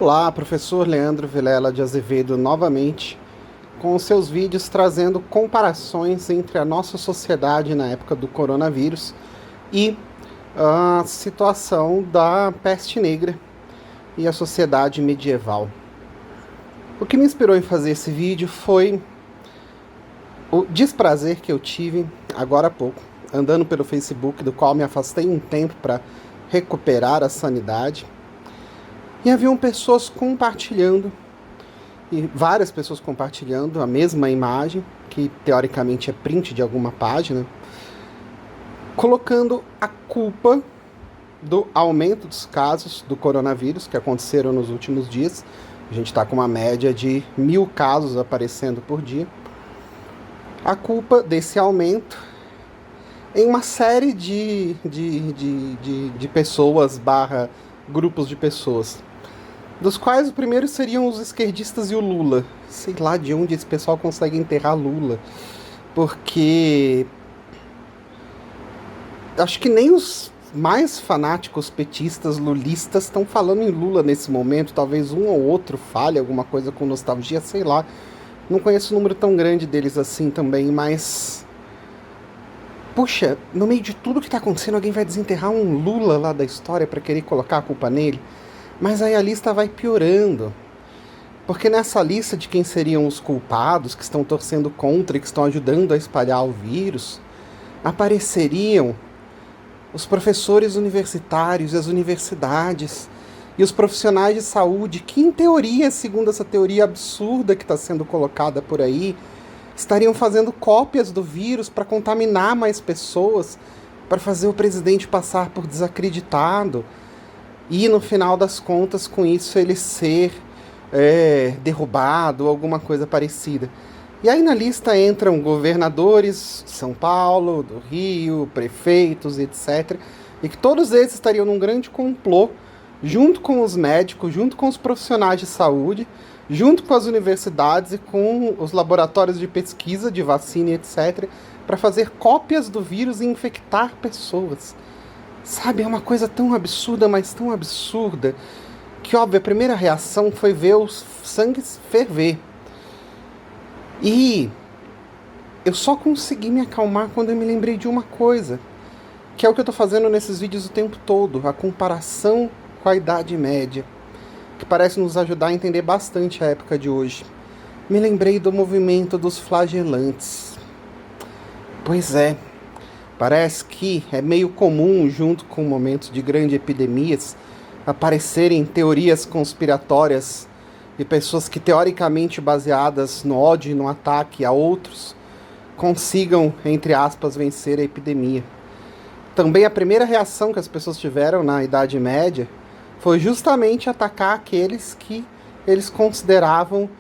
Olá, professor Leandro Vilela de Azevedo novamente, com os seus vídeos trazendo comparações entre a nossa sociedade na época do coronavírus e a situação da peste negra e a sociedade medieval. O que me inspirou em fazer esse vídeo foi o desprazer que eu tive agora há pouco, andando pelo Facebook, do qual me afastei um tempo para recuperar a sanidade. E haviam pessoas compartilhando, e várias pessoas compartilhando a mesma imagem, que teoricamente é print de alguma página, colocando a culpa do aumento dos casos do coronavírus que aconteceram nos últimos dias. A gente está com uma média de 1.000 casos aparecendo por dia. A culpa desse aumento em uma série de pessoas / grupos de pessoas, dos quais o primeiro seriam os esquerdistas e o Lula. Sei lá de onde esse pessoal consegue enterrar Lula, porque acho que nem os mais fanáticos petistas, lulistas, estão falando em Lula nesse momento. Talvez um ou outro fale alguma coisa com nostalgia, sei lá. Não conheço um número tão grande deles assim também, mas... puxa, no meio de tudo que está acontecendo, alguém vai desenterrar um Lula lá da história para querer colocar a culpa nele? Mas aí a lista vai piorando, porque nessa lista de quem seriam os culpados, que estão torcendo contra e que estão ajudando a espalhar o vírus, apareceriam os professores universitários e as universidades e os profissionais de saúde, que em teoria, segundo essa teoria absurda que está sendo colocada por aí, estariam fazendo cópias do vírus para contaminar mais pessoas, para fazer o presidente passar por desacreditado, e no final das contas, com isso, ele ser derrubado ou alguma coisa parecida. E aí na lista entram governadores de São Paulo, do Rio, prefeitos, etc. E que todos eles estariam num grande complô, junto com os médicos, junto com os profissionais de saúde, junto com as universidades e com os laboratórios de pesquisa de vacina, etc., para fazer cópias do vírus e infectar pessoas. Sabe, é uma coisa tão absurda, mas tão absurda, que, óbvio, a primeira reação foi ver o sangue ferver. E eu só consegui me acalmar quando eu me lembrei de uma coisa, que é o que eu estou fazendo nesses vídeos o tempo todo, a comparação com a Idade Média, que parece nos ajudar a entender bastante a época de hoje. Me lembrei do movimento dos flagelantes. Pois é, parece que é meio comum, junto com momentos de grandes epidemias, aparecerem teorias conspiratórias de pessoas que, teoricamente baseadas no ódio e no ataque a outros, consigam, entre aspas, vencer a epidemia. Também a primeira reação que as pessoas tiveram na Idade Média foi justamente atacar aqueles que eles consideravam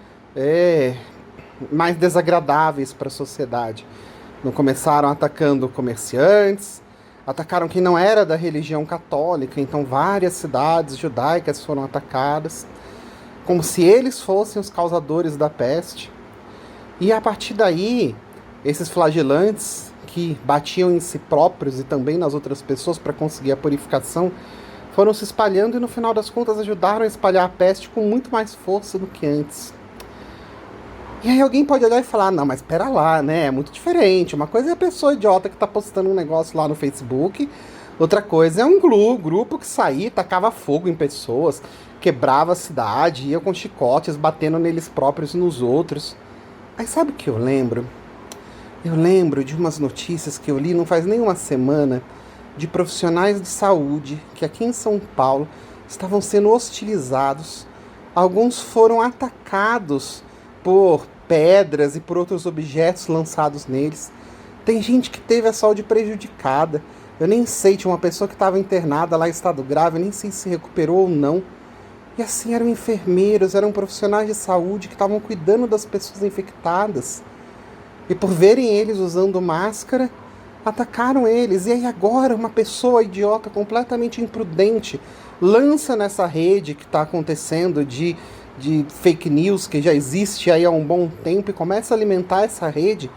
mais desagradáveis para a sociedade. Não começaram atacando comerciantes, atacaram quem não era da religião católica, então várias cidades judaicas foram atacadas, como se eles fossem os causadores da peste. E a partir daí, esses flagelantes que batiam em si próprios e também nas outras pessoas para conseguir a purificação, foram se espalhando e no final das contas ajudaram a espalhar a peste com muito mais força do que antes. E aí alguém pode olhar e falar, não, mas pera lá, né, é muito diferente. Uma coisa é a pessoa idiota que tá postando um negócio lá no Facebook, outra coisa é um grupo que saía, tacava fogo em pessoas, quebrava a cidade, ia com chicotes, batendo neles próprios e nos outros. Aí sabe o que eu lembro? Eu lembro de umas notícias que eu li não faz nem uma semana, de profissionais de saúde que aqui em São Paulo estavam sendo hostilizados. Alguns foram atacados por pedras e por outros objetos lançados neles. Tem gente que teve a saúde prejudicada. Eu nem sei, tinha uma pessoa que estava internada lá em estado grave, eu nem sei se recuperou ou não. E assim, eram enfermeiros, eram profissionais de saúde que estavam cuidando das pessoas infectadas. E por verem eles usando máscara, atacaram eles. E aí agora uma pessoa idiota, completamente imprudente, lança nessa rede que está acontecendo de fake news, que já existe aí há um bom tempo, e começa a alimentar essa rede,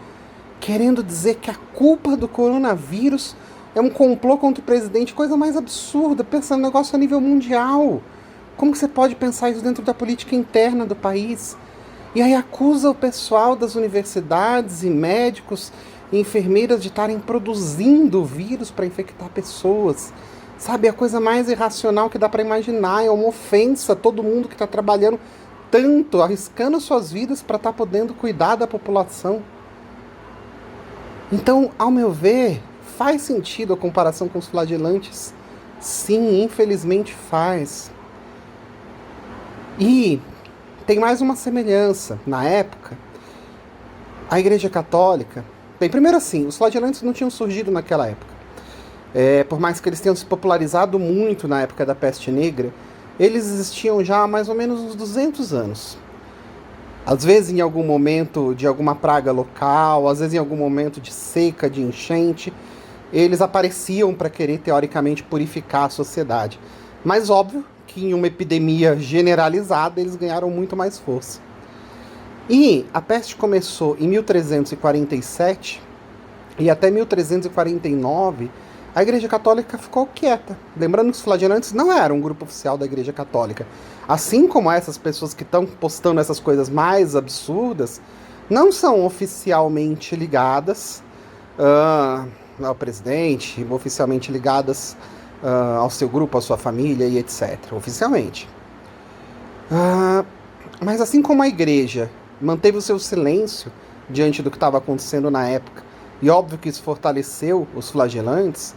querendo dizer que a culpa do coronavírus é um complô contra o presidente. Coisa mais absurda, pensa no negócio a nível mundial. Como que você pode pensar isso dentro da política interna do país? E aí acusa o pessoal das universidades e médicos e enfermeiras de estarem produzindo vírus para infectar pessoas. Sabe, a coisa mais irracional que dá para imaginar, é uma ofensa a todo mundo que está trabalhando tanto, arriscando suas vidas para estar podendo cuidar da população. Então, ao meu ver, faz sentido a comparação com os flagelantes? Sim, infelizmente faz. E tem mais uma semelhança. Na época, a Igreja Católica... Bem, primeiro assim, os flagelantes não tinham surgido naquela época. Por mais que eles tenham se popularizado muito na época da peste negra, eles existiam já há mais ou menos uns 200 anos. Às vezes em algum momento de alguma praga local, às vezes em algum momento de seca, de enchente, eles apareciam para querer, teoricamente, purificar a sociedade. Mas óbvio que em uma epidemia generalizada eles ganharam muito mais força. E a peste começou em 1347 e até 1349 a Igreja Católica ficou quieta. Lembrando que os flagelantes não eram um grupo oficial da Igreja Católica. Assim como essas pessoas que estão postando essas coisas mais absurdas, não são oficialmente ligadas ao presidente, oficialmente ligadas ao seu grupo, à sua família e etc. Oficialmente. Mas assim como a Igreja manteve o seu silêncio diante do que estava acontecendo na época, e óbvio que isso fortaleceu os flagelantes,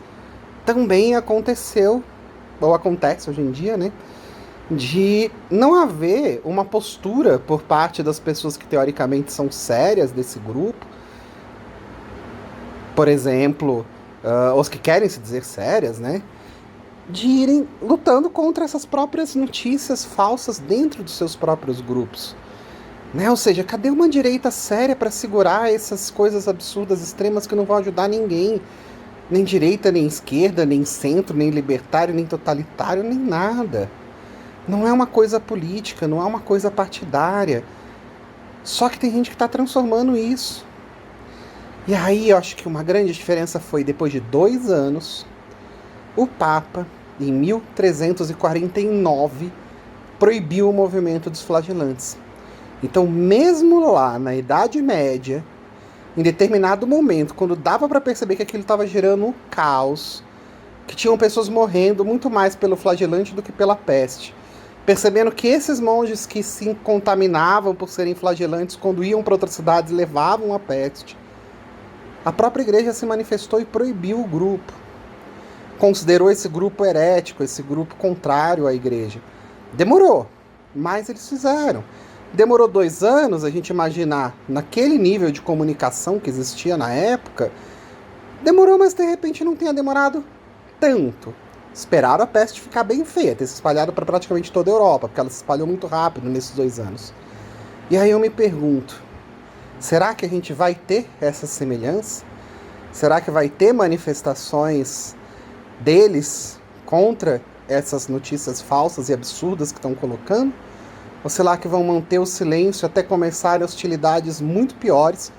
também aconteceu, ou acontece hoje em dia, né, de não haver uma postura por parte das pessoas que teoricamente são sérias desse grupo, por exemplo, os que querem se dizer sérias, né, de irem lutando contra essas próprias notícias falsas dentro dos seus próprios grupos. Né? Ou seja, cadê uma direita séria para segurar essas coisas absurdas, extremas, que não vão ajudar ninguém? Nem direita, nem esquerda, nem centro, nem libertário, nem totalitário, nem nada. Não é uma coisa política, não é uma coisa partidária. Só que tem gente que está transformando isso. E aí eu acho que uma grande diferença foi, depois de 2 anos, o Papa, em 1349, proibiu o movimento dos flagelantes. Então, mesmo lá na Idade Média, em determinado momento, quando dava para perceber que aquilo estava gerando um caos, que tinham pessoas morrendo muito mais pelo flagelante do que pela peste, percebendo que esses monges que se contaminavam por serem flagelantes, quando iam para outras cidades, levavam a peste, a própria igreja se manifestou e proibiu o grupo. Considerou esse grupo herético, esse grupo contrário à igreja. Demorou, mas eles fizeram. Demorou 2 anos a gente imaginar naquele nível de comunicação que existia na época. Demorou, mas de repente não tenha demorado tanto. Esperaram a peste ficar bem feia, ter se espalhado para praticamente toda a Europa, porque ela se espalhou muito rápido nesses 2 anos. E aí eu me pergunto, será que a gente vai ter essa semelhança? Será que vai ter manifestações deles contra essas notícias falsas e absurdas que estão colocando? Ou será que vão manter o silêncio até começarem hostilidades muito piores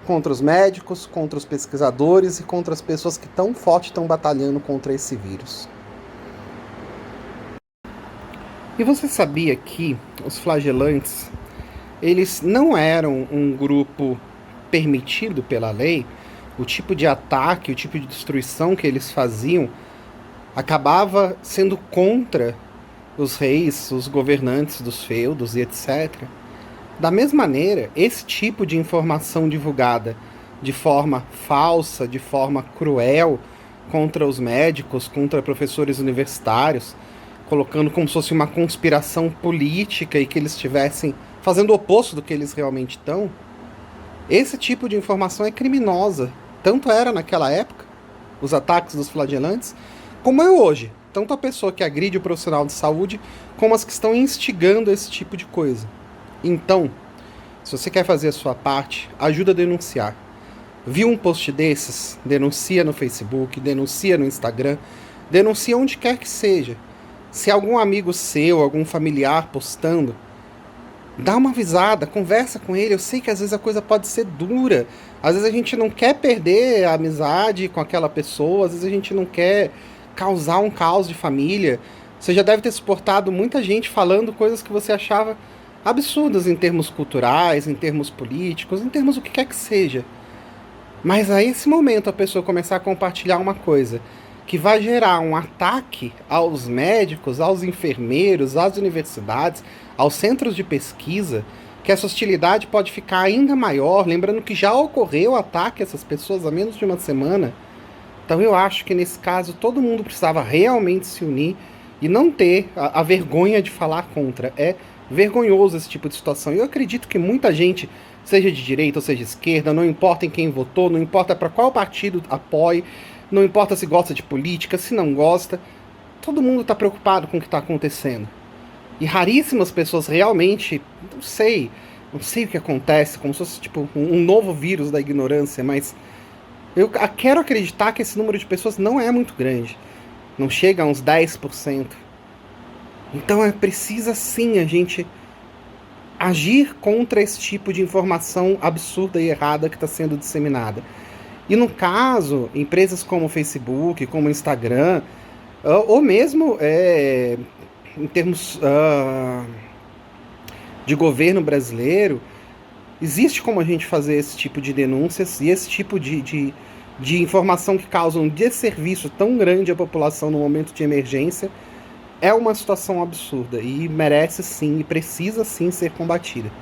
contra os médicos, contra os pesquisadores e contra as pessoas que tão forte estão batalhando contra esse vírus? E você sabia que os flagelantes, eles não eram um grupo permitido pela lei? O tipo de ataque, o tipo de destruição que eles faziam acabava sendo contra os reis, os governantes dos feudos e etc. Da mesma maneira, esse tipo de informação divulgada de forma falsa, de forma cruel, contra os médicos, contra professores universitários, colocando como se fosse uma conspiração política e que eles estivessem fazendo o oposto do que eles realmente estão, esse tipo de informação é criminosa. Tanto era naquela época, os ataques dos flagelantes, como é hoje. Tanto a pessoa que agride o profissional de saúde, como as que estão instigando esse tipo de coisa. Então, se você quer fazer a sua parte, ajuda a denunciar. Viu um post desses? Denuncia no Facebook, denuncia no Instagram, denuncia onde quer que seja. Se algum amigo seu, algum familiar postando, dá uma avisada, conversa com ele. Eu sei que às vezes a coisa pode ser dura. Às vezes a gente não quer perder a amizade com aquela pessoa, às vezes a gente não quer causar um caos de família. Você já deve ter suportado muita gente falando coisas que você achava absurdas em termos culturais, em termos políticos, em termos do que quer que seja. Mas a esse momento a pessoa começar a compartilhar uma coisa que vai gerar um ataque aos médicos, aos enfermeiros, às universidades, aos centros de pesquisa, que essa hostilidade pode ficar ainda maior, lembrando que já ocorreu ataque a essas pessoas há menos de uma semana. Então eu acho que nesse caso todo mundo precisava realmente se unir e não ter a vergonha de falar contra. É vergonhoso esse tipo de situação. Eu acredito que muita gente, seja de direita ou seja de esquerda, não importa em quem votou, não importa para qual partido apoie, não importa se gosta de política, se não gosta, todo mundo está preocupado com o que está acontecendo. E raríssimas pessoas realmente, não sei o que acontece, como se fosse tipo um novo vírus da ignorância, mas eu quero acreditar que esse número de pessoas não é muito grande. Não chega a uns 10%. Então precisa sim a gente agir contra esse tipo de informação absurda e errada que está sendo disseminada. E no caso, empresas como o Facebook, como o Instagram, ou mesmo em termos de governo brasileiro, existe como a gente fazer esse tipo de denúncias e esse tipo de informação que causa um desserviço tão grande à população no momento de emergência. É uma situação absurda e merece sim e precisa sim ser combatida.